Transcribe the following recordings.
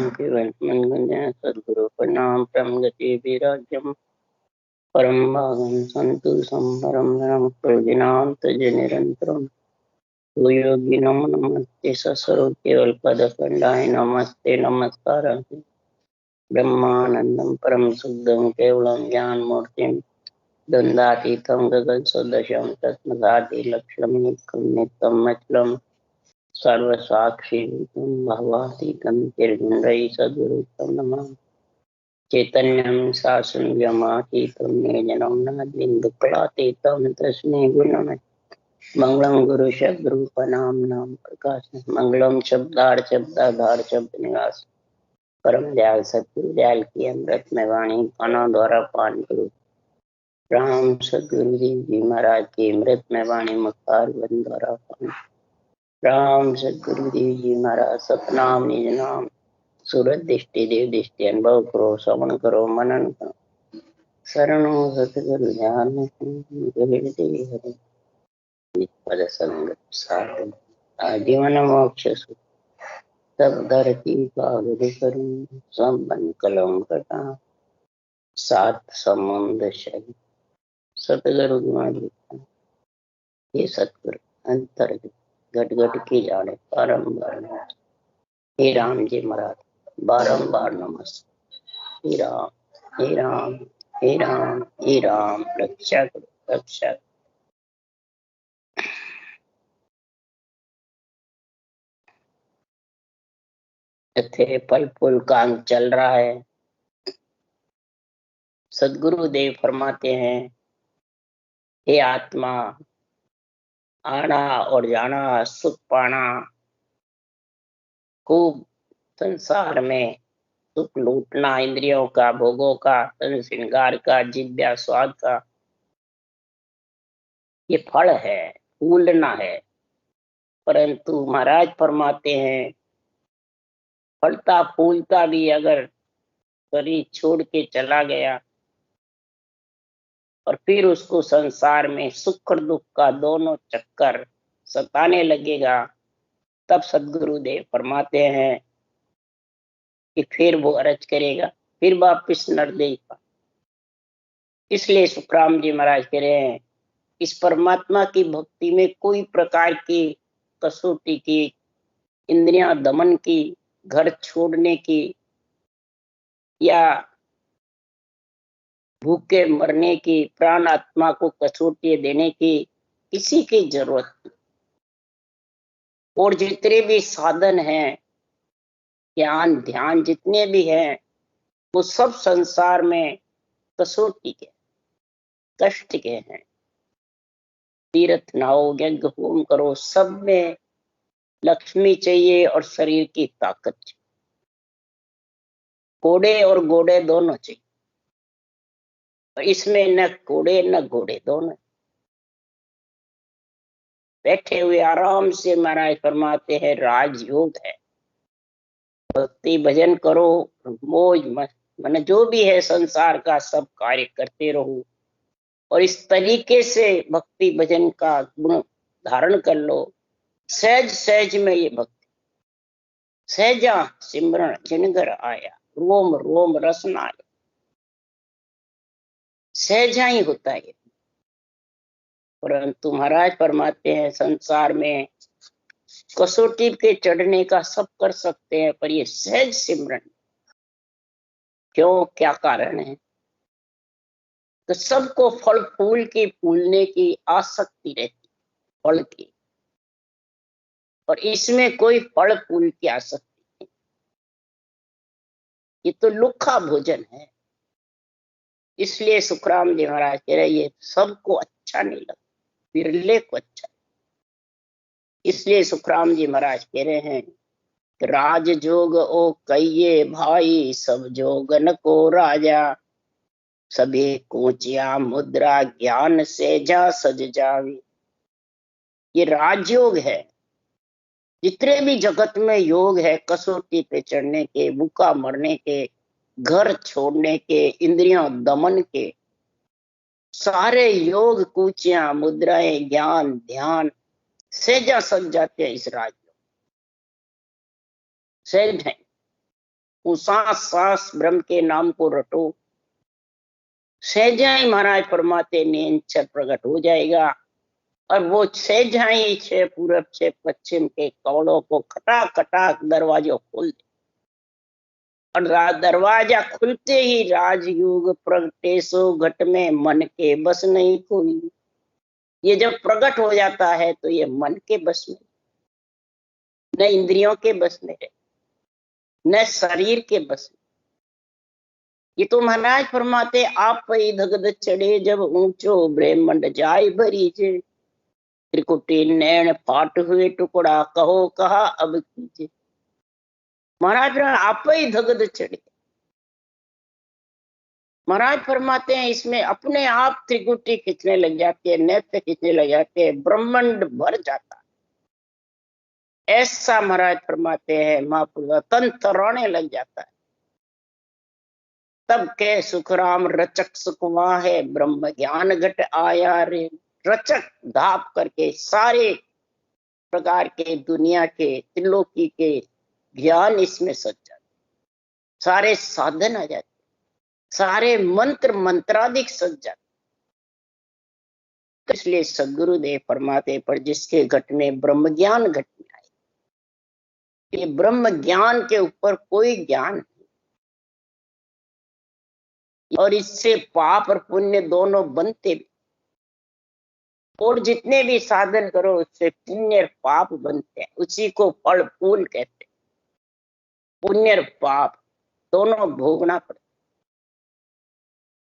सद्गुरु प्रणाम परम गति विराज्यम परम भागम संतु संवरम नम प्रजिनाम तज निरंतरम योगिनम नमस्ते ससरो केवल पद खंडाय नमस्ते नमस्कार ब्रह्मानंदम परम शुद्धम केवलम ज्ञान मूर्तिम दंडातीतम गगन सदशम तस्मदाति लक्ष्यम नित्यम मचलम सर्व साक्षी भगवातीतम निर्गुणरहि सद्गुरुतम नमः चैतन्यं शासनव्यमातीतं निजनं नाद्विन्दुकलातीतं तस्मै गुणमे मंगलम गुरु शब्द रूप नाम प्रकाश मंगलम शब्दार्थ शब्द निवास परम दयाल सतगुरु दयाल की अमृत में वाणी कानों द्वारा पान करो। राम सदगुरु जी महाराज की अमृत में वाणी मुखार बंद द्वारा पान। राम सदगुरु जी महाराज सतनाम निज नाम सूरत दृष्टि देव दृष्टि अनुभव करो श्रवण करो मनन करो शरणो सतगुरु ध्यान पद संगत साधन आजीवन मोक्ष तब धरती कागज करूं सब बन कलम कटा सात समुद्र शही सतगुरु ये सतगुरु अंतर्गत घट घट की जाने बारंबार हे राम जी महाराज बारंबार नमस्ते। हे राम हे राम हे राम हे राम रक्षा करो रक्षा। थे फल फूल काम चल रहा है। सदगुरु देव फरमाते हैं हे आत्मा आना और जाना सुख पाना खूब संसार में सुख लूटना इंद्रियों का भोगों का तन श्रृंगार का जिव्या स्वाद का ये फल है फूलना है। परंतु महाराज फरमाते हैं फलता फूलता भी अगर शरीर छोड़ के चला गया और फिर उसको संसार में सुख और दुख का दोनों चक्कर सताने लगेगा तब सदगुरु देव फरमाते हैं कि फिर वो अरज करेगा फिर वापिस नरदेह का। इसलिए सुखराम जी महाराज कह रहे हैं इस परमात्मा की भक्ति में कोई प्रकार की कसौटी की इंद्रियां दमन की घर छोड़ने की या भूखे मरने की प्राण आत्मा को कसौटी देने की किसी की जरूरत नहीं। और जितने भी साधन हैं ज्ञान ध्यान जितने भी हैं वो सब संसार में कसौटी के कष्ट के हैं। तीर्थ नाओ यज्ञ होम करो सब में लक्ष्मी चाहिए और शरीर की ताकत चाहिए। कोड़े और घोड़े दोनों चाहिए और इसमें न कोड़े न घोड़े दोनों। बैठे हुए आराम से महाराज फरमाते हैं राजयोग है। भक्ति भजन करो मौज मन जो भी है संसार का सब कार्य करते रहो और इस तरीके से भक्ति भजन का गुण धारण कर लो। सहज सहज में ये भक्ति सहजा सिमरण जिनगर आया रोम रोम रसना आया सहजा ही होता है। परंतु महाराज फरमाते हैं संसार में कसौटी के चढ़ने का सब कर सकते हैं पर ये सहज सिमरन क्यों क्या कारण है। तो सबको फल फूल की फूलने की आसक्ति रहती फल की और इसमें कोई फल फूल की आसक्ति नहीं। ये तो लुखा भोजन है। इसलिए सुखराम जी महाराज कह रहे ये सबको अच्छा नहीं लगता बिरले को अच्छा। इसलिए सुखराम जी महाराज कह रहे हैं राज जोग ओ कहिए भाई सब जोगन को राजा सभी कोचिया मुद्रा ज्ञान से जा सज जावी। ये राजयोग है। जितने भी जगत में योग है कसौटी पे चढ़ने के भूखा मरने के घर छोड़ने के इंद्रियों दमन के सारे योग कुचियां मुद्राएं ज्ञान ध्यान सहजा सज जाते हैं इस राज सहज है। वो सांस सांस ब्रह्म के नाम को रटो। सहजा ही महाराज फरमाते निरंतर प्रकट हो जाएगा। और वो सहजा ही छह पूरब से पश्चिम के कवड़ों को खटाक खटाक दरवाजों खोल दे। और दरवाजा खुलते ही राजयोग प्रगटे सो घट में मन के बस नहीं कोई। ये जब प्रकट हो जाता है तो ये मन के बस में, न इंद्रियों के बस में रहे, न शरीर के बस में। ये तो महाराज फरमाते आप ही धगध चढ़े जब ऊंचो ब्रह्मंड जाय भरी जे। त्रिकुटी नैन फाट हुए टुकड़ा कहो कहा अब कीजिए। महाराज आप ही धगध चढ़े। महाराज फरमाते हैं इसमें अपने आप त्रिकुटी खींचने लग जाती है, नेत्र खींचने लग जाते हैं, ब्रह्मांड भर जाता है। ऐसा महाराज फरमाते हैं महापुरुष तन तराने लग जाता है। तब के सुखराम रचक सुखवा है ब्रह्म ज्ञान घट आया रे। रचक धाप करके सारे प्रकार के दुनिया के त्रिलोकी के ज्ञान इसमें सज जाते, सारे साधन आ जाते, सारे मंत्र मंत्राधिक सज जाते। इसलिए सदगुरुदेव फरमाते पर जिसके घट में ब्रह्म ज्ञान घट में आए, ये ब्रह्म ज्ञान के ऊपर कोई ज्ञान नहीं। और इससे पाप और पुण्य दोनों बनते भी। और जितने भी साधन करो उससे पुण्य और पाप बनते हैं, उसी को फल फूल कहते हैं। पुण्य और पाप दोनों भोगना पड़ता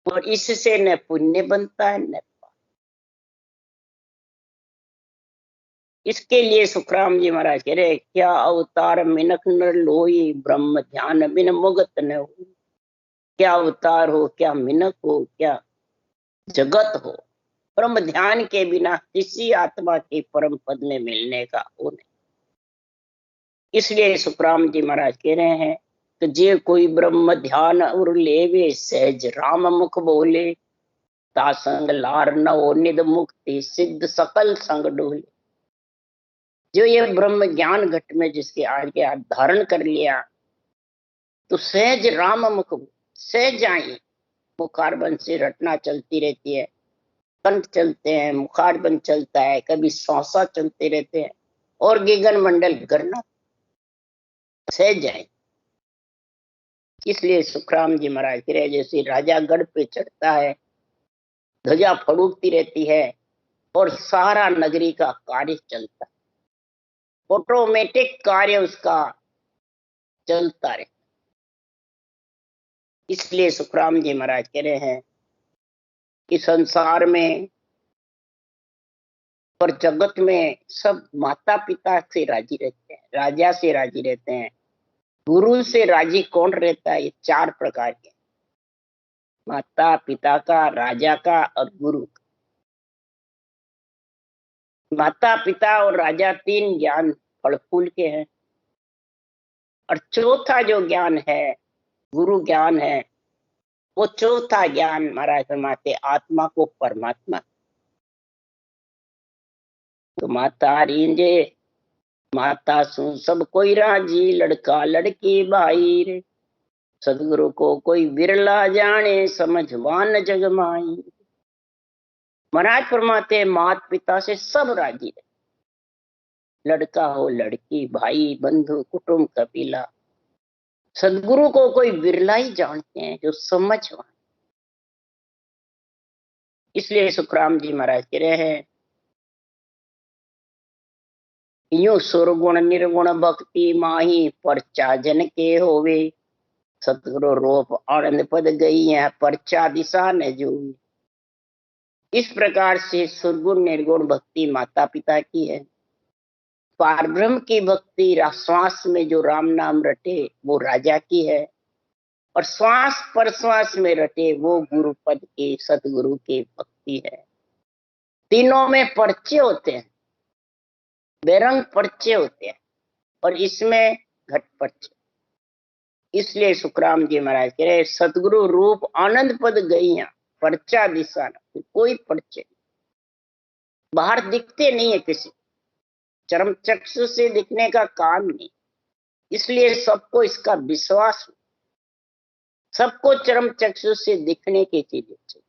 और इससे न पुण्य बनता है न पाप। इसके लिए सुखराम जी महाराज कह रहे क्या अवतार मिनक न लोई ब्रह्म ध्यान बिन मुगत न हो। क्या अवतार हो, क्या मिनक हो, क्या जगत हो, ब्रह्म ध्यान के बिना किसी आत्मा के परम पद में मिलने का हो नहीं। इसलिए सुखराम जी महाराज कह रहे हैं कि जे कोई ब्रह्म ध्यान और लेवे सहज राम मुख बोले। तासंग लार नवो निध मुक्ति सिद्ध सकल संग डोले। जो ये ब्रह्म ज्ञान घट में जिसके आगे धारण कर लिया तो सहज राम मुख, सहज आई मुखारबन से रटना चलती रहती है, कंठ चलते हैं, मुखारबन चलता है, कभी श्वासा चलते रहते हैं और गगन मंडल करना सहज जाए। इसलिए सुखराम जी महाराज कह रहे जैसे राजा गढ़ पे चढ़ता है, ध्वजा फड़कती रहती है और सारा नगरी का कार्य चलता है, ऑटोमेटिक कार्य उसका चलता रहे। इसलिए सुखराम जी महाराज कह रहे हैं कि संसार में और जगत में सब माता पिता से राजी रहते हैं, राजा से राजी रहते हैं। गुरु से राजी कौन रहता है? ये चार प्रकार के, माता पिता का, राजा का और गुरु का। माता पिता और राजा तीन ज्ञान फल फूल के हैं और चौथा जो ज्ञान है गुरु ज्ञान है, वो चौथा ज्ञान महाराज फरमाते आत्मा को परमात्मा। तो माता रींजे माता सु सब कोई राजी, लड़का लड़की भाई रे। सदगुरु को कोई बिरला जाने, समझवान जग माई। महाराज फरमाते माता पिता से सब राजी है, लड़का हो लड़की, भाई बंधु कुटुंब कबीला। सदगुरु को कोई बिरला ही जानते हैं जो समझवान। इसलिए सुखराम जी महाराज कह रहे हैं यूं सुरगुण निर्गुण भक्ति माही परचा जन के होवे। सतगुरु रूप आनंद पद गई है परचा दिशा न जो। इस प्रकार से सुरगुण निर्गुण भक्ति माता पिता की है, पारब्रह्म की भक्ति श्वास में जो राम नाम रटे वो राजा की है, और श्वास पर श्वास में रटे वो गुरु पद की सतगुरु की भक्ति है। तीनों में पर्चे होते हैं, बेरंग पर्चे होते हैं और इसमें घट पर्चे। इसलिए सुखराम जी महाराज कह रहे सतगुरु रूप आनंद पद गईया पर्चा दिशा न। कोई पर्चे बाहर दिखते नहीं है, किसी चरम चक्षु से दिखने का काम नहीं। इसलिए सबको इसका विश्वास सबको चरम चक्षु से दिखने की चीजें चाहिए।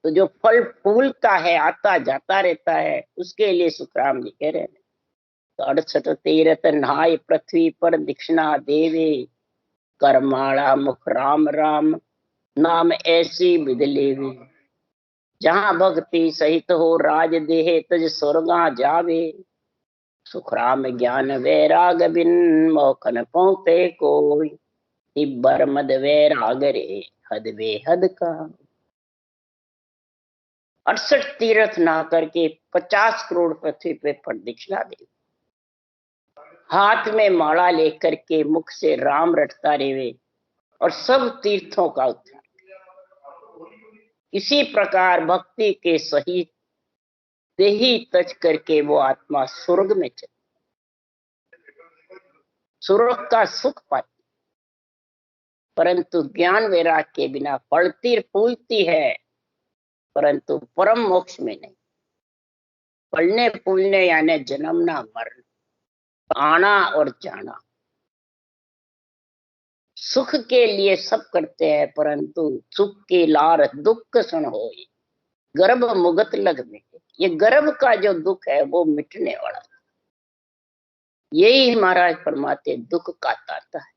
तो जो फल फूलता है, आता जाता रहता है, उसके लिए सुखराम जी कह रहे हैं। तो 68 तीरथ नहाय पृथ्वी पर दीक्षिणा देवे, करमाड़ा मुख राम राम नाम ऐसी विध लेवे। जहां भक्ति सहित हो राज देह, तज स्वर्गा जावे। सुखराम ज्ञान वैराग बिन, मोखन पहुंचे कोई। तिब्बर मद वैराग रे, हद बेहद का। 68 तीर्थ ना करके 50 करोड़ पृथ्वी पे प्रदक्षिणा दे, हाथ में माला लेकर के मुख से राम रटता रेवे और सब तीर्थों का उद्धार। इसी प्रकार भक्ति के सही देही तज करके वो आत्मा स्वर्ग में चले, स्वर्ग का सुख पाती। परंतु ज्ञान वैराग के बिना फलती फूलती है, परंतु परम मोक्ष में नहीं। फलने फूलने यानी जन्मना मरना, आना और जाना। सुख के लिए सब करते हैं, परंतु सुख के लार दुख सन हो, गर्भ मुगत लग मिटे। ये गर्भ का जो दुख है वो मिटने वाला, यही महाराज फरमाते दुख का ताता है।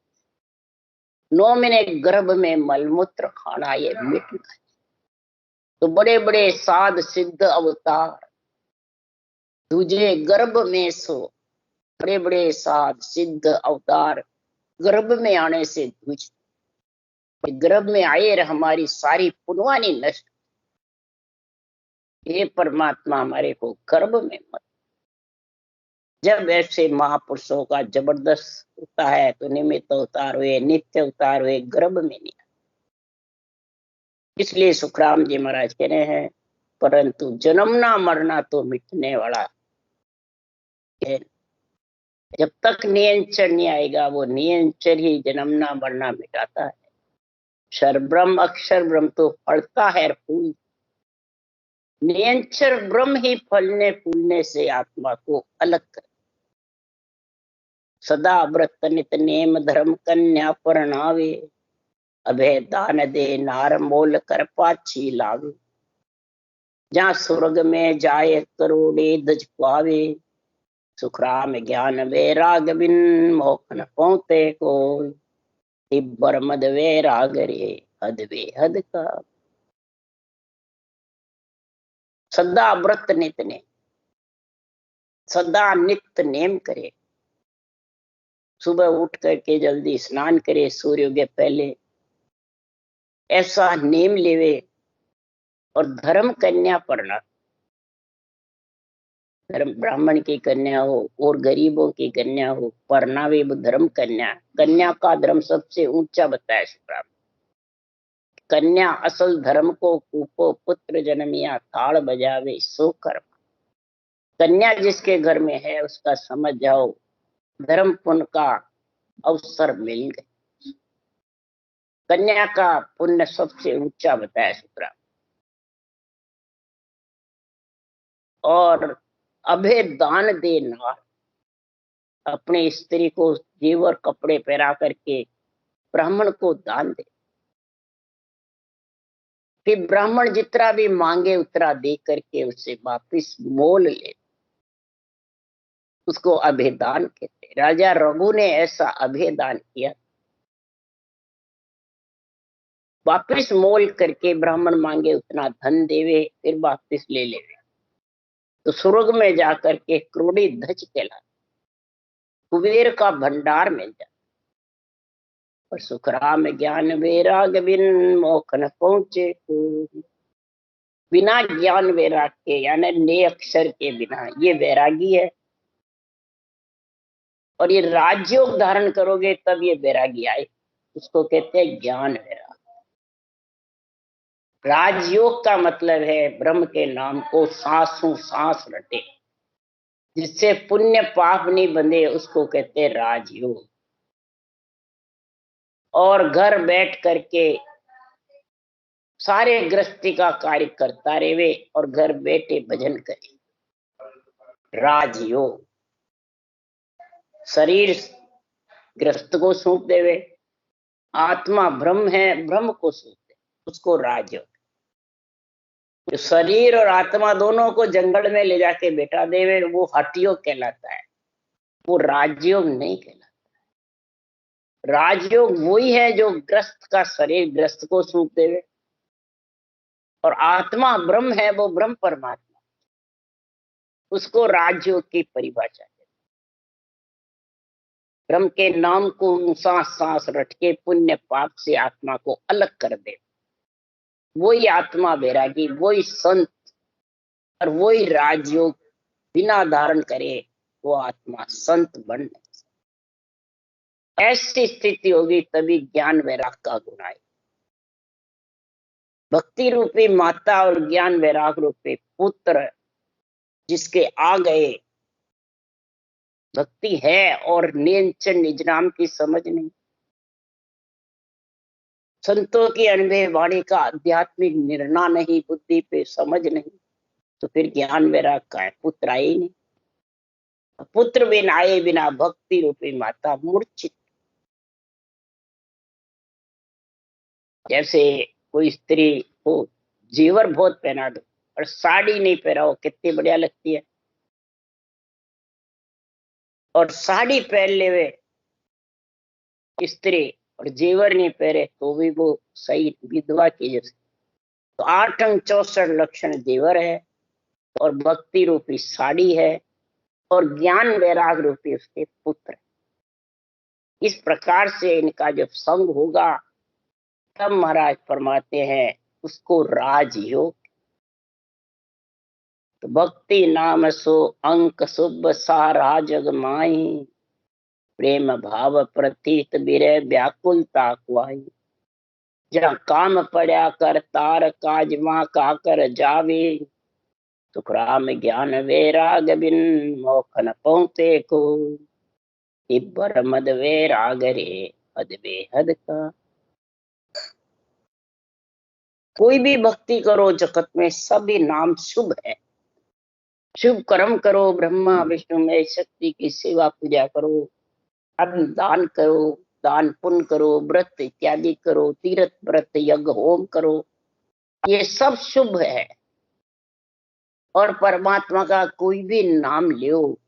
9 महीने गर्भ में मलमूत्र खाना, ये मिटना है। तो बड़े बड़े साध सिद्ध अवतार तुझे गर्भ में सो, बड़े बड़े साध सिद्ध अवतार गर्भ में आने से जूझ, गर्भ में आए हमारी सारी पुनवानी नष्ट। हे परमात्मा हमारे को गर्भ में मत। जब ऐसे महापुरुषों का जबरदस्त होता है तो निमित्त अवतार हुए, नित्य अवतार हुए, गर्भ में नहीं। इसलिए सुखराम जी महाराज कह रहे हैं, परंतु जन्मना मरना तो मिटने वाला है। जब तक नियंचर नहीं आएगा, वो नियंचर ही जन्मना मरना मिटाता है। क्षर ब्रह्म अक्षर ब्रह्म तो फलता है फूल, नियंचर ब्रह्म ही फलने फूलने से आत्मा को अलग कर। सदा व्रत नित नेम धर्म कन्या परणावे, अभय दान दे नार मोल कर पाछी लावे। जहाँ स्वर्ग में जाए करोड़े दज पावे, सुखराम ज्ञान वैराग बिन, मोखन पहुंचे कोई। तिब्बर मद वैराग रे, हद बेहद का। सदा व्रत नित नेम, सदा नित्य नेम करे। सुबह उठ करके जल्दी स्नान करे, सूर्य के पहले ऐसा नेम लेवे। और धर्म कन्या पढ़ना, धर्म ब्राह्मण की कन्या हो और गरीबों की कन्या हो, परनावे वो धर्म कन्या। कन्या का धर्म सबसे ऊंचा बताया शुक्राम। कन्या असल धर्म को कूपो पुत्र जन्मिया, ताड़ बजावे सो कर्म। कन्या जिसके घर में है उसका समझ जाओ धर्म पुण्य का अवसर मिल गए। कन्या का पुण्य सबसे ऊंचा बताया शुक्राम। और अभय दान दे नार, अपने स्त्री को जेवर कपड़े पहरा करके ब्राह्मण को दान दे। फिर ब्राह्मण जितना भी मांगे उतना दे करके उससे वापिस मोल ले, उसको अभेदान कहते। राजा रघु ने ऐसा अभेदान किया, वापिस मोल करके ब्राह्मण मांगे उतना धन देवे, फिर वापिस ले लेवे। तो स्वर्ग में जाकर के क्रोड़ी धज कहला, कुबेर का भंडार मिल जाता। और सुखराम ज्ञान वैराग बिन, मोखन पहुंचे कोई। बिना ज्ञान वैराग के यानी ने अक्षर के बिना, ये वैरागी है। और ये राजयोग धारण करोगे तब ये वैरागी आए, उसको कहते हैं ज्ञान वैराग। राजयोग का मतलब है ब्रह्म के नाम को सांसों सांस रटे, जिससे पुण्य पाप नहीं बंधे, उसको कहते हैं राजयोग। और घर बैठ करके सारे गृहस्थी का कार्य करता रहे और घर बैठे भजन करे, राजयोग। शरीर गृहस्थ को सौंप देवे, आत्मा ब्रह्म है, ब्रह्म को सूखते, उसको राजयोग। जो शरीर और आत्मा दोनों को जंगल में ले जाके बैठा देवे, वो हठयोग कहलाता है, वो राजयोग नहीं कहलाता। राजयोग वही है जो ग्रस्त का शरीर ग्रस्त को सूख देवे, और आत्मा ब्रह्म है, वो ब्रह्म परमात्मा, उसको राजयोग की परिभाषा है। ब्रह्म के नाम को सांस सांस रट के पुण्य पाप से आत्मा को अलग कर दे, वही आत्मा बैरागी, वही संत, और वही राजयोग बिना धारण करे वो आत्मा संत बन नहीं। ऐसी स्थिति होगी तभी ज्ञान वैराग का गुण आए। भक्ति रूपी माता और ज्ञान वैराग रूपी पुत्र जिसके आ गए, भक्ति है और नियंचन निज नाम की समझ नहीं, संतों की अनुभव वाणी का आध्यात्मिक निर्णय नहीं, बुद्धि पे समझ नहीं, तो फिर ज्ञान वैराग का है, पुत्र आए ही नहीं। पुत्र बिन आए बिना भक्ति रूपी माता मूर्छित। जैसे कोई स्त्री को जेवर बहुत पहना दो और साड़ी नहीं पहनाओ, कितनी बढ़िया लगती है, और साड़ी पहन ले वे स्त्री और जेवर नहीं पहरे तो भी वो सही विधवा की जैसे। तो 8 अंग 64 लक्षण जेवर है, और भक्ति रूपी साड़ी है, और ज्ञान वैराग रूपी उसके पुत्र। इस प्रकार से इनका जब संग होगा तब महाराज फरमाते हैं उसको राजयोग। तो भक्ति नाम सो अंक शुभ सा राजग माई, प्रेम भाव प्रतीत बिरे व्याकुलता कुआई। जहाँ काम पड़ा कर तार काज मां का कर जावे, सुखराम ज्ञान वैराग बिन मोख न पहुंचे को। तिब्बर मद वैराग रे हद बेहद का। कोई भी भक्ति करो जगत में सभी नाम शुभ है। शुभ कर्म करो, ब्रह्मा विष्णु में शक्ति की सेवा पूजा करो, अन्न दान करो, दान पुण्य करो, व्रत इत्यादि करो, तीर्थ व्रत यज्ञ होम करो, ये सब शुभ है। और परमात्मा का कोई भी नाम लो,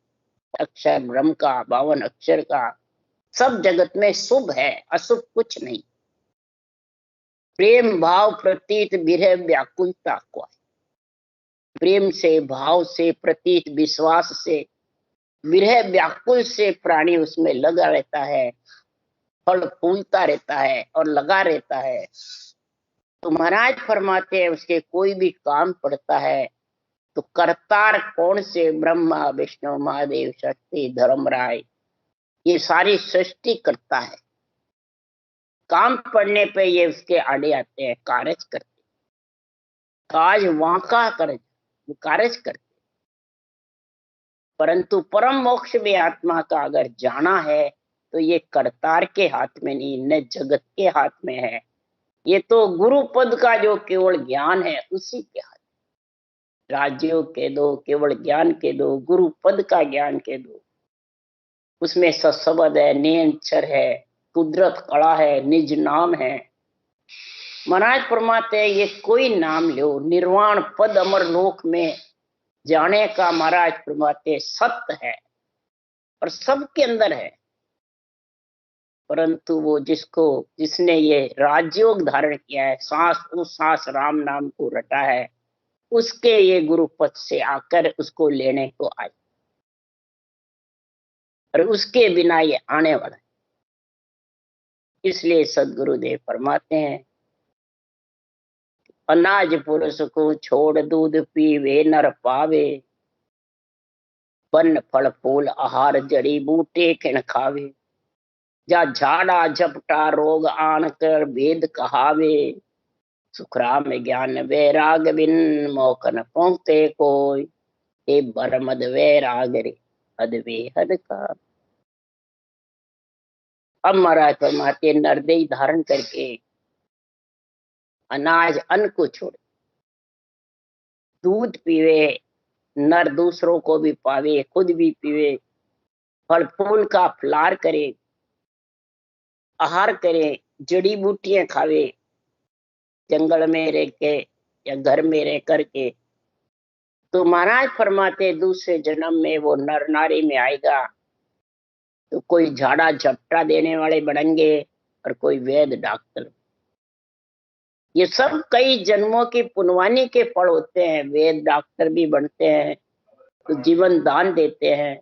अक्षर ब्रह्म का 52 अक्षर का, सब जगत में शुभ है, अशुभ कुछ नहीं। प्रेम भाव प्रतीत विरह व्याकुलता को, प्रेम से, भाव से, प्रतीत विश्वास से, विरह व्याकुल से प्राणी उसमें लगा रहता है, फल फूलता रहता है और लगा रहता है। तो महाराज फरमाते हैं उसके कोई भी काम पड़ता है तो करतार कौन से, ब्रह्मा विष्णु महादेव शक्ति धर्मराय, ये सारी सृष्टि करता है। काम पड़ने पे ये उसके आड़े आते हैं, कार्य करते, काज वाका कर, कार्य करते। परंतु परम मोक्ष में आत्मा का अगर जाना है तो ये करतार के हाथ में नहीं, न जगत के हाथ में है, ये तो गुरु पद का जो केवल ज्ञान है उसी के हाथ। राज्यों के दो, केवल ज्ञान के दो, गुरु पद का ज्ञान के दो, उसमें सत्सबद है, नियंचर है, कुदरत कला है, निज नाम है। महाराज फरमाते हैं ये कोई नाम लो, निर्वाण पद अमर लोक में जाने का महाराज फरमाते सत्य है और सबके अंदर है। परंतु वो जिसको, जिसने ये राजयोग धारण किया है, सांस उस सांस राम नाम को रटा है, उसके ये गुरु पद से आकर उसको लेने को आए, और उसके बिना ये आने वाला है। इसलिए सदगुरुदेव फरमाते हैं अनाज पुरुष को छोड़ दूध पीवे नर पावे, वन फल फूल आहार जड़ी बूटे किन खावे। जा झाड़ा झपटा रोग आन कर भेद कहावे, सुखराम ज्ञान वैराग बिन मोख न पहुंचे कोई। हे बरमद वैराग रे हद बेहद का। अब महाराज फरमाते नरदेह धारण करके अनाज अन्न को छोड़, दूध पीवे, नर दूसरों को भी पावे, खुद भी पीवे, फल फूल का फलार करे, आहार करे, जड़ी बूटियां खावे, जंगल में रह के या घर में रह करके, तो महाराज फरमाते दूसरे जन्म में वो नर नारी में आएगा तो कोई झाड़ा झपटा देने वाले बनेंगे और कोई वैद डॉक्टर। ये सब कई जन्मों की पुनवानी के फल होते हैं। वैद डॉक्टर भी बनते हैं तो जीवन दान देते हैं,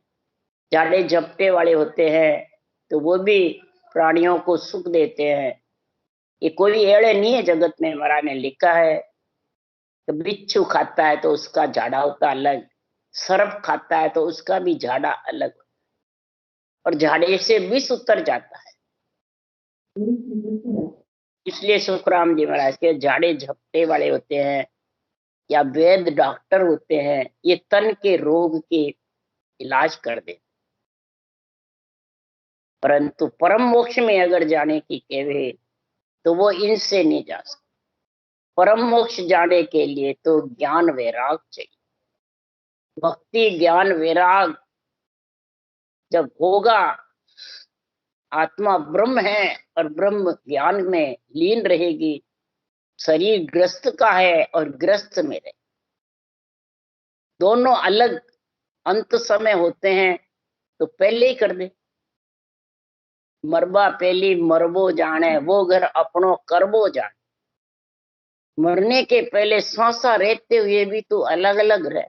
झाड़े झपटे वाले होते हैं तो वो भी प्राणियों को सुख देते हैं। ये कोई एड़े नहीं है जगत में। महाराज ने लिखा है कि बिच्छू खाता है तो उसका झाड़ा होता अलग, सर्प खाता है तो उसका भी झाड़ा अलग, और झाड़े से विष उतर जाता है। इसलिए सुखराम जी महाराज के झाड़े झपटे वाले होते हैं या वैद डॉक्टर होते हैं, ये तन के रोग के इलाज कर दे। परंतु परम मोक्ष में अगर जाने की कहे तो वो इनसे नहीं जा सकता। परम मोक्ष जाने के लिए तो ज्ञान वैराग चाहिए। भक्ति ज्ञान वैराग जब होगा, आत्मा ब्रह्म है और ब्रह्म ज्ञान में लीन रहेगी। शरीर ग्रस्त का है और ग्रस्त में रहे, दोनों अलग अंत समय होते हैं तो पहले ही कर दे। मरबा पहली मरबो जाने, वो घर अपनों करबो जाने। मरने के पहले सांसा रहते हुए भी तो अलग अलग रहे।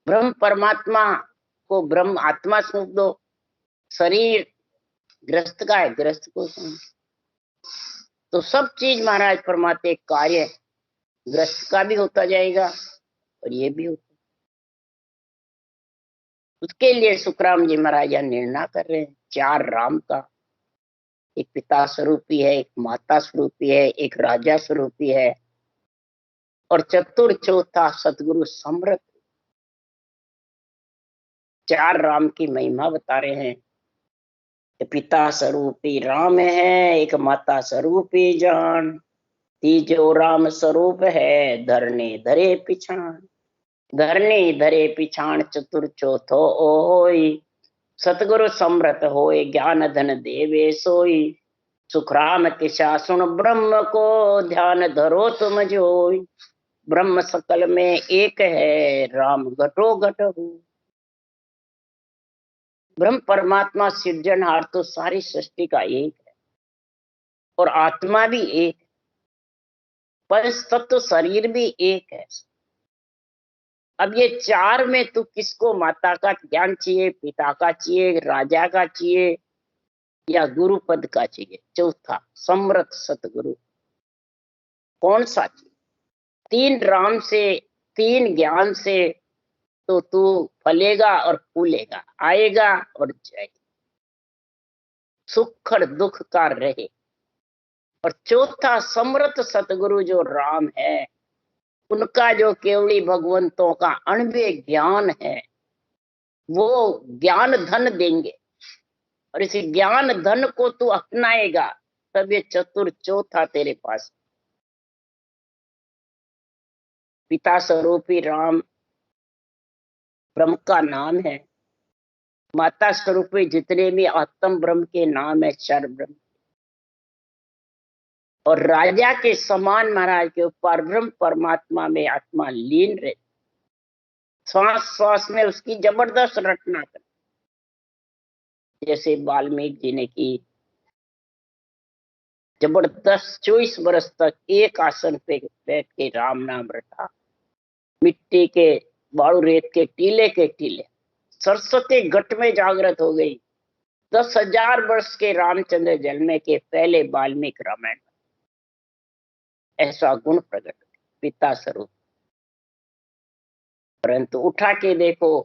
ब्रह्म परमात्मा को ब्रह्म आत्मा सौंप दो, शरीर ग्रस्त का है ग्रस्त को सौंप। तो सब चीज महाराज फरमाते कार्य ग्रस्त का भी होता जाएगा और ये भी होता। उसके लिए सुखराम जी महाराज निर्णय कर रहे हैं चार राम का। एक पिता स्वरूपी है, एक माता स्वरूपी है, एक राजा स्वरूपी है, और चतुर चौथा सतगुरु समृत। चार राम की महिमा बता रहे हैं। पिता स्वरूपी राम है, एक माता स्वरूपी जान, तीजो राम स्वरूप है धरने धरे पिछाण। धरने धरे पिछाण चतुर चौथो ओई, सतगुरु समृत होए ज्ञान धन देवे सोई। सुखराम किसा सुन ब्रह्म को, ध्यान धरो तुम जोई। ब्रह्म सकल में एक है, राम घटो घट हो। ब्रह्म परमात्मा सृजनहार तो सारी सृष्टि का एक है, और आत्मा भी एक, पंच तत्व शरीर भी एक है। अब ये चार में तू किसको माता का ज्ञान चाहिए, पिता का चाहिए, राजा का चाहिए, या गुरु पद का चाहिए? चौथा समृत सतगुरु, कौन सा चाहिए? तीन राम से, तीन ज्ञान से तो तू फलेगा और फूलेगा, आएगा और जाएगा, सुख और दुख का रहे। और चौथा समृत सतगुरु जो राम है, उनका जो केवली भगवंतों का अणव्य ज्ञान है, वो ज्ञान धन देंगे, और इस ज्ञान धन को तू अपनाएगा तब ये चतुर चौथा तेरे पास। पिता स्वरूपी राम ब्रह्म का नाम है, माता स्वरूपी जितने भी आत्म ब्रह्म के नाम है चार ब्रह्म, और राजा के समान महाराज के ऊपर ब्रह्म परमात्मा में आत्मा लीन रहे। श्वास श्वास में उसकी जबरदस्त रचना कर, जैसे वाल्मीकि जी ने की। जबरदस्त 24 वर्ष तक एक आसन पे बैठ के राम नाम रटा, मिट्टी के बालू रेत के टीले के टीले, सरस्वती घट में जागृत हो गई। 10,000 वर्ष के रामचंद्र जन्मे के पहले वाल्मीकि रामायण, ऐसा गुण प्रकट पिता स्वरूप। परंतु उठा के देखो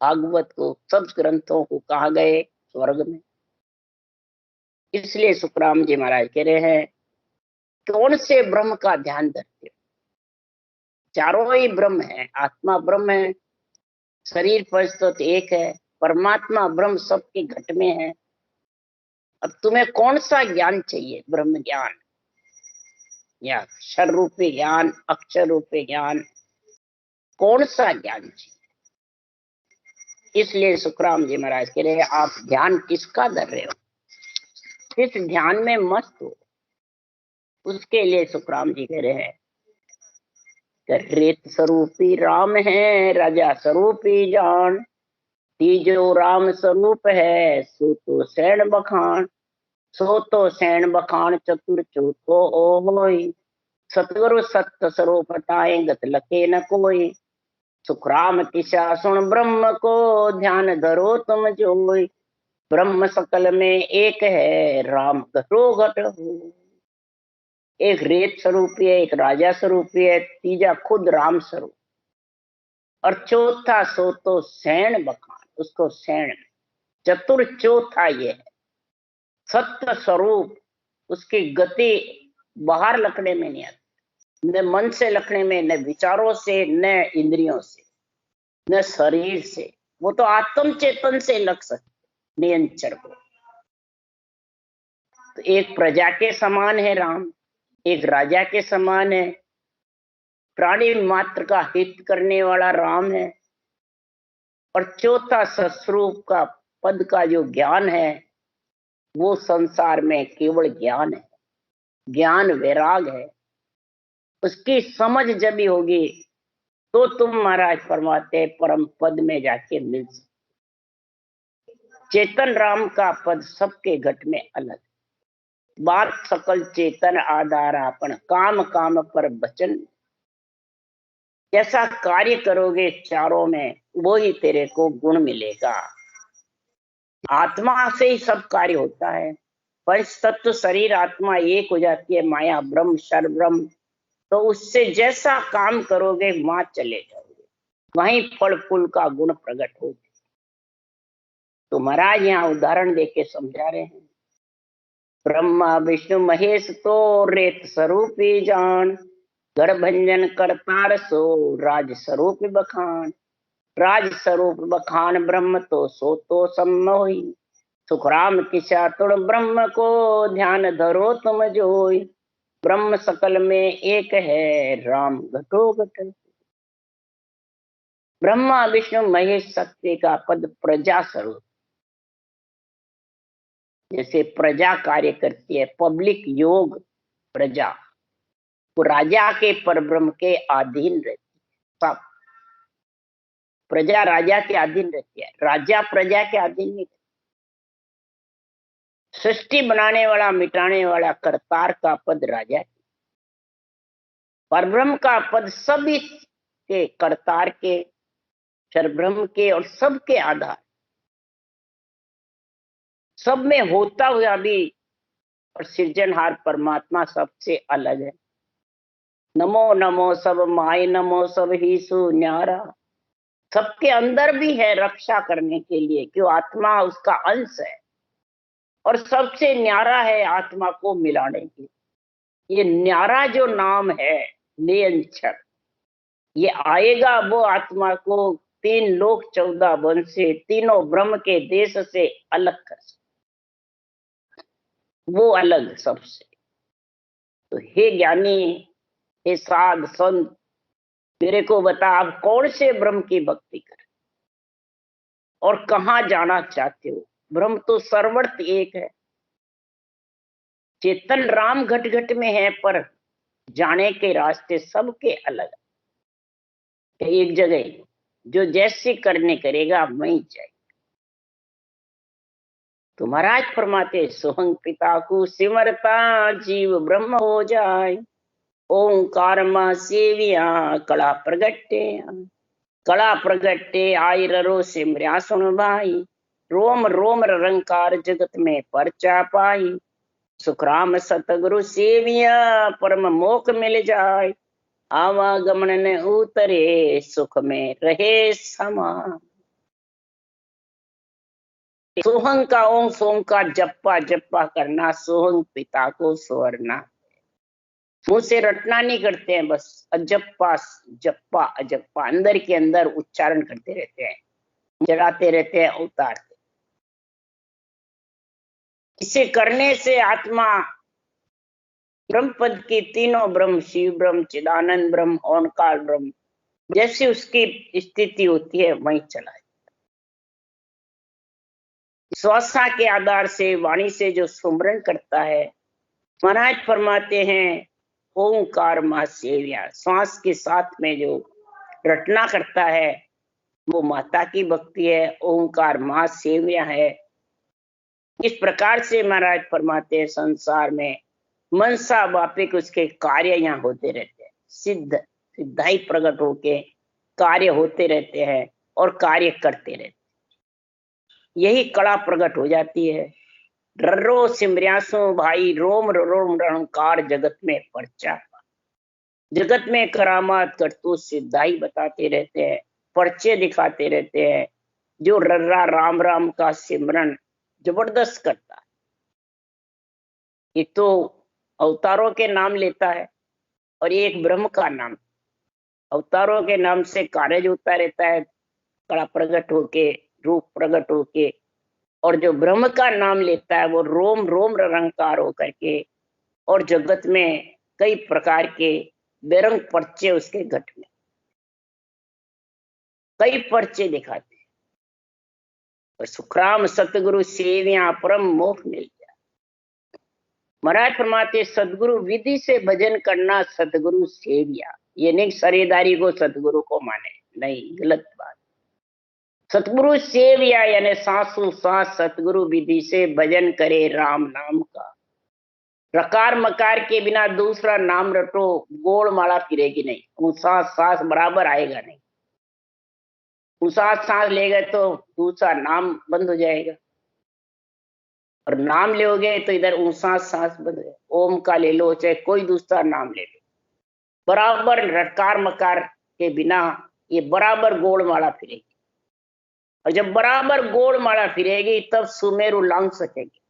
भागवत को, सब ग्रंथों को, कहा गए स्वर्ग में। इसलिए सुखराम जी महाराज कह रहे हैं कौन से ब्रह्म का ध्यान धरते हो? चारों ही ब्रह्म है, आत्मा ब्रह्म है, शरीर पंचतत्व एक है, परमात्मा ब्रह्म सबके घट में है। अब तुम्हें कौन सा ज्ञान चाहिए? ब्रह्म ज्ञान या अक्षर रूपी ज्ञान, अक्षर रूपी ज्ञान, कौन सा ज्ञान चाहिए? इसलिए सुखराम जी महाराज कह रहे हैं आप ध्यान किसका धर रहे हो? इस ध्यान में मस्त हो। उसके लिए सुखराम जी कह रहे हैं, रेत स्वरूपी राम है, राजा स्वरूपी जान, तीजो राम स्वरूप है, सो तो सैन बखान, सो तो सैन बखान, चतुर चौथो ओ होई, सतगुरु सत्य स्वरूप ताए गत लखे न कोई, सुखराम किसा सुन ब्रह्म को, ध्यान धरो तुम जोई, ब्रह्म सकल में एक है, राम घटो घट हो। एक रेत स्वरूपी है, एक राजा स्वरूपी है, तीजा खुद राम स्वरूप, और चौथा सो तो सैन बखान, उसको सैन, चतुर चौथा ये है, सत्य स्वरूप, उसकी गति बाहर लखने में नहीं आती, न मन से लखने में, न विचारों से, न इंद्रियों से, न शरीर से, वो तो आत्म चेतन से लग सकते नियंचर को। तो एक प्रजा के समान है राम, एक राजा के समान है, प्राणी मात्र का हित करने वाला राम है, और चौथा सस्वरूप का पद का जो ज्ञान है, वो संसार में केवल ज्ञान है, ज्ञान वैराग है। उसकी समझ जब भी होगी तो तुम महाराज फरमाते परम पद में जाके मिल सकते। चेतन राम का पद सबके घट में अलग, बात सकल चेतन आधारापन, काम काम पर वचन, जैसा कार्य करोगे चारों में वो ही तेरे को गुण मिलेगा। आत्मा से ही सब कार्य होता है, पंच तत्व शरीर आत्मा एक हो जाती है, माया ब्रह्म शर ब्रह्म, तो उससे जैसा काम करोगे वहां चले जाओगे, वहीं फल फूल का गुण प्रकट हो। तो महाराज यहाँ उदाहरण देके समझा रहे हैं, ब्रह्मा विष्णु महेश तो रेत स्वरूपी जान, गढ़ भंजन करतार सो राज स्वरूप बखान, राज स्वरूप बखान ब्रह्म तो सो तो सम्मोही, सुखराम किसा तुण ब्रह्म को, ध्यान धरो तुम जोई, ब्रह्म सकल में एक है, राम घटो घट। ब्रह्मा विष्णु महेश शक्ति का पद प्रजा स्वरूप, जैसे प्रजा कार्य करती है, पब्लिक योग प्रजा, वो राजा के परब्रह्म के अधीन रहती है। सब प्रजा राजा के अधीन रहती है, राजा प्रजा के अधीन नहीं। सृष्टि बनाने वाला मिटाने वाला करतार का पद राजा, परब्रह्म का पद सभी के, करतार के, परब्रह्म के, और सबके आधार, सब में होता हुआ भी, और सृजनहार परमात्मा सबसे अलग है। नमो नमो सब माय, नमो सब ही सु न्यारा, सबके अंदर भी है रक्षा करने के लिए, क्यों आत्मा उसका अंश है, और सबसे न्यारा है आत्मा को मिलाने के। ये न्यारा जो नाम है नियंचर, ये आएगा वो आत्मा को 3 लोक 14 वन से, तीनों ब्रह्म के देश से अलग कर सकता, वो अलग सबसे। तो हे ज्ञानी, हे साध संत, मेरे को बता आप कौन से ब्रह्म की भक्ति कर और कहाँ जाना चाहते हो। ब्रह्म तो सर्वत्र एक है, चेतन राम घट घट में है, पर जाने के रास्ते सबके अलग है। एक जगह जो जैसे करने करेगा वहीं जाए। तो महाराज फरमाते सोहंग पिता को सिमरता जीव ब्रह्म हो जाए, ओंकार मां सेविया कला प्रगटे, कला प्रगटे आई रो सिमरिया सुन भाई, रोम रोम रंकार जगत में परचा पाई, सुखराम सतगुरु सेविया परम मोक मिल जाए, आवागमन न उतरे सुख में रहे समान। सोहंग का ओम सोम का जप्पा जप्पा करना, सोहंग पिता को स्वर्णा, मुंह से रटना नहीं करते हैं, बस अजप्पा जप्पा अजप्पा अंदर के अंदर उच्चारण करते रहते हैं, जगाते रहते हैं, उतारते। इसे करने से आत्मा ब्रह्म पद की, तीनों ब्रह्म, शिव ब्रह्म, चिदानंद ब्रह्म, ओंकार ब्रह्म, जैसे उसकी स्थिति होती है वहीं चला है। श्वासा के आधार से वाणी से जो सुमरन करता है, महाराज फरमाते हैं ओंकार महासेव्या, श्वास के साथ में जो रटना करता है वो माता की भक्ति है, ओंकार महासेव्या है। इस प्रकार से महाराज फरमाते हैं संसार में मनसा वापिक उसके कार्य यहाँ होते रहते हैं, सिद्धाई प्रकट होके कार्य होते रहते हैं और कार्य करते रहते हैं। यही कला प्रकट हो जाती है। रर्रो सिमरियासो भाई रोम रोम रंकार जगत में पर्चा, जगत में करामात करतूत सिद्धाई बताते रहते हैं, पर्चे दिखाते रहते हैं। जो रर्रा राम राम का सिमरन जबरदस्त करता है, एक तो अवतारों के नाम लेता है और एक ब्रह्म का नाम। अवतारों के नाम से कार्य होता रहता है, कला प्रकट होके, रूप प्रकट होके, और जो ब्रह्म का नाम लेता है वो रोम रोम रंकार होकर के, और जगत में कई प्रकार के बेरंग पर्चे उसके घट में कई पर्चे दिखाते हैं। और सुखराम सतगुरु सेविया परम मोक्ष मिल गया। महाराज फरमाते सदगुरु विधि से भजन करना सतगुरु सेविया, ये नहीं शरीरदारी को सतगुरु को माने, नहीं, गलत बात। सतगुरु सेविया यानी सांसों सांस सतगुरु विधि से भजन करे राम नाम का। रकार मकार के बिना दूसरा नाम रटो, गोल माला फिरेगी नहीं, ऊंसा सांस बराबर आएगा नहीं। ऊंसा सांस लेगा तो दूसरा नाम बंद हो जाएगा, और नाम लोगे तो इधर ऊंसा सांस बंद है। ओम का ले लो चाहे कोई दूसरा नाम ले लो, बराबर रकार मकार के बिना ये बराबर गोल माला फिरेगी। और जब बराबर गोल माला फिरेगी तब सुमेरु लांग सकेगी,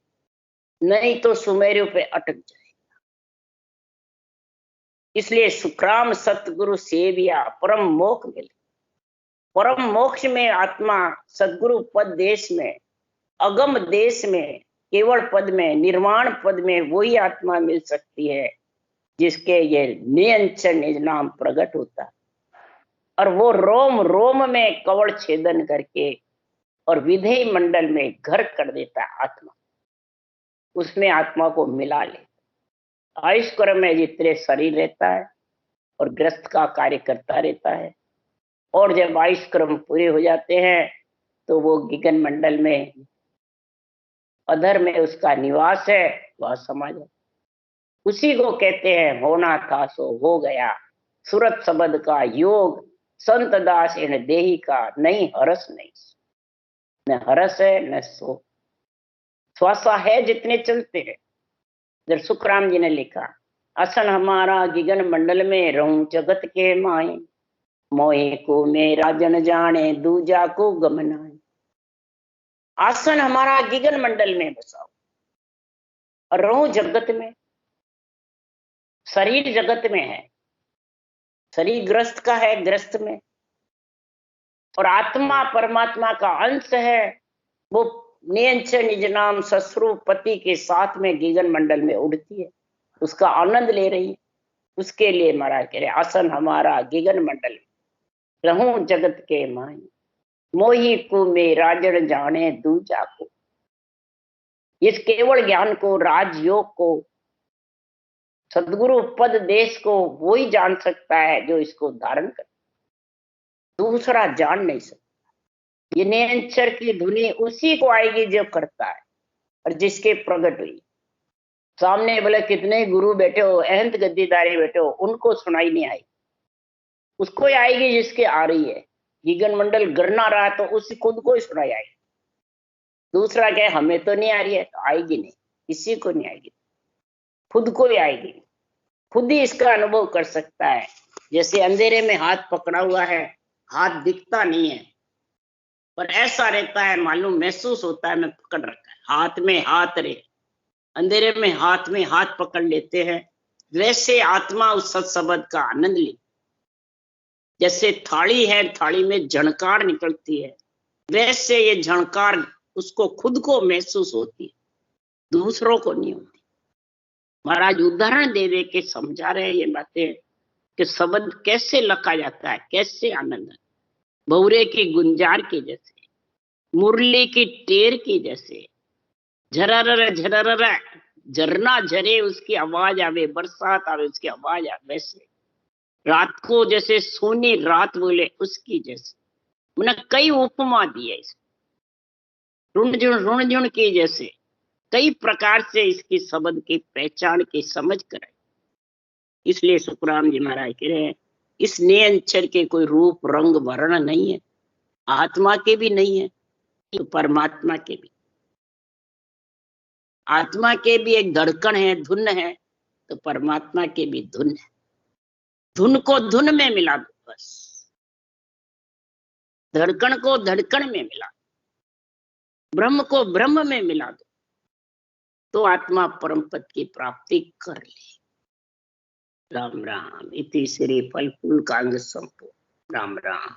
नहीं तो सुमेरु पे अटक जाएगा। इसलिए सुखराम सतगुरु सेविया परम मोक्ष मिले। परम मोक्ष में आत्मा सदगुरु पद देश में, अगम देश में, केवल पद में, निर्वाण पद में वही आत्मा मिल सकती है जिसके ये नियंचर निज नाम प्रकट होता है। और वो रोम रोम में कवड़ छेदन करके और विधेय मंडल में घर कर देता है आत्मा, उसमें आत्मा को मिला ले। आयुष्क्रम में जितने शरीर रहता है और ग्रस्त का कार्य करता रहता है, और जब आयुष्क्रम पूरे हो जाते हैं तो वो गगन मंडल में अधर में उसका निवास है, वह समा जाता। उसी को कहते हैं होना था सो हो गया, सूरत शब्द का योग, संत दास इन देही का नहीं हरस नहीं, न हरस है न सो। श्वासा है जितने चलते हैं। इधर सुखराम जी ने लिखा असन हमारा गगन मंडल में रहूं जगत के माए, मोहे को मेरा जन जाने दूजा को गमनाए। आसन हमारा गगन मंडल में बसाओ और रहूं जगत में। शरीर जगत में है, शरीर ग्रस्त का है, ग्रस्त में, और आत्मा परमात्मा का अंश है, वो नियंचर निज नाम ससुर पति के साथ में गगन मंडल में उड़ती है, उसका आनंद ले रही है। उसके लिए महाराज कह रहे आसन हमारा गगन मंडल में, रहूं जगत के माई, मोही को में राजन जाने दूजा को। इस केवल ज्ञान को, राजयोग को, सदगुरु पद देश को वही जान सकता है जो इसको धारण कर, दूसरा जान नहीं सकता। ये नियंचर की धुनी उसी को आएगी जो करता है और जिसके प्रकट हुई। सामने बोले कितने गुरु बैठे हो, अहंत गद्दीदारी बैठे हो, उनको सुनाई नहीं आई, उसको आएगी जिसके आ रही है। गगन मंडल गरना रहा तो उसी खुद को ही सुनाई आएगी। दूसरा क्या, हमें तो नहीं आ रही है, तो आएगी नहीं, किसी को नहीं आएगी, खुद को ही आएगी। खुद ही इसका अनुभव कर सकता है। जैसे अंधेरे में हाथ पकड़ा हुआ है, हाथ दिखता नहीं है पर ऐसा रहता है, मालूम महसूस होता है मैं पकड़ रखा है, हाथ में हाथ रहे, अंधेरे में हाथ पकड़ लेते हैं। वैसे आत्मा उस सत्सबद का आनंद ले। जैसे थाली है, थाली में झणकार निकलती है, वैसे ये झणकार उसको खुद को महसूस होती है, दूसरों को नहीं होती। महाराज उदाहरण दे दे के समझा रहे हैं ये बातें कि शब्द कैसे लखा जाता है, कैसे आनंद है। भौरे की गुंजार के जैसे मुरली की टेर की जैसे झरर झरर झरना झरे उसकी आवाज आवे, बरसात आवे उसकी आवाज आवे, वैसे रात को जैसे सोनी रात बोले उसकी जैसे। मैंने कई उपमा दी है इसमें, रुण की जैसे कई प्रकार से इसकी शब्द की पहचान की समझ कराई। इसलिए सुखराम जी महाराज कह रहे हैं इस नियंचर के कोई रूप रंग वर्ण नहीं है, आत्मा के भी नहीं है तो परमात्मा के भी। आत्मा के भी एक धड़कन है, धुन है, तो परमात्मा के भी धुन है। धुन को धुन में मिला दो बस, धड़कन को धड़कन में मिला दो, ब्रह्म को ब्रह्म में मिला दो, तो आत्मा परम पद की प्राप्ति कर ले। राम राम। इति श्री फल फूल कांग संपो। राम राम।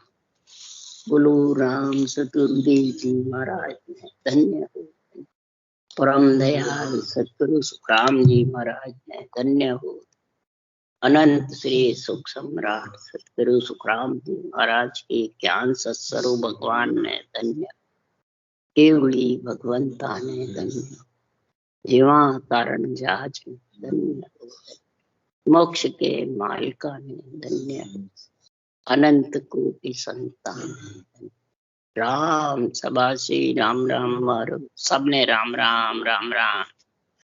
बोलो राम चतुर्देव जी महाराज ने धन्य हो। परम दयाल सतगुरु सुखराम जी महाराज ने धन्य हो। अनंत श्री सुख सम्राट सतगुरु सुखराम जी महाराज के ज्ञान सत्स्वरूप भगवान ने धन्य। केवली भगवंता ने धन्य। जीवा तारण जहाज ने धन्य। मोक्ष के मालिका ने धन्य। अनंत कोटि संतान राम सबासी राम राम मारो। सबने राम राम राम राम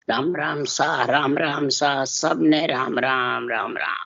राम राम सा, राम राम सा, सबने राम राम राम राम।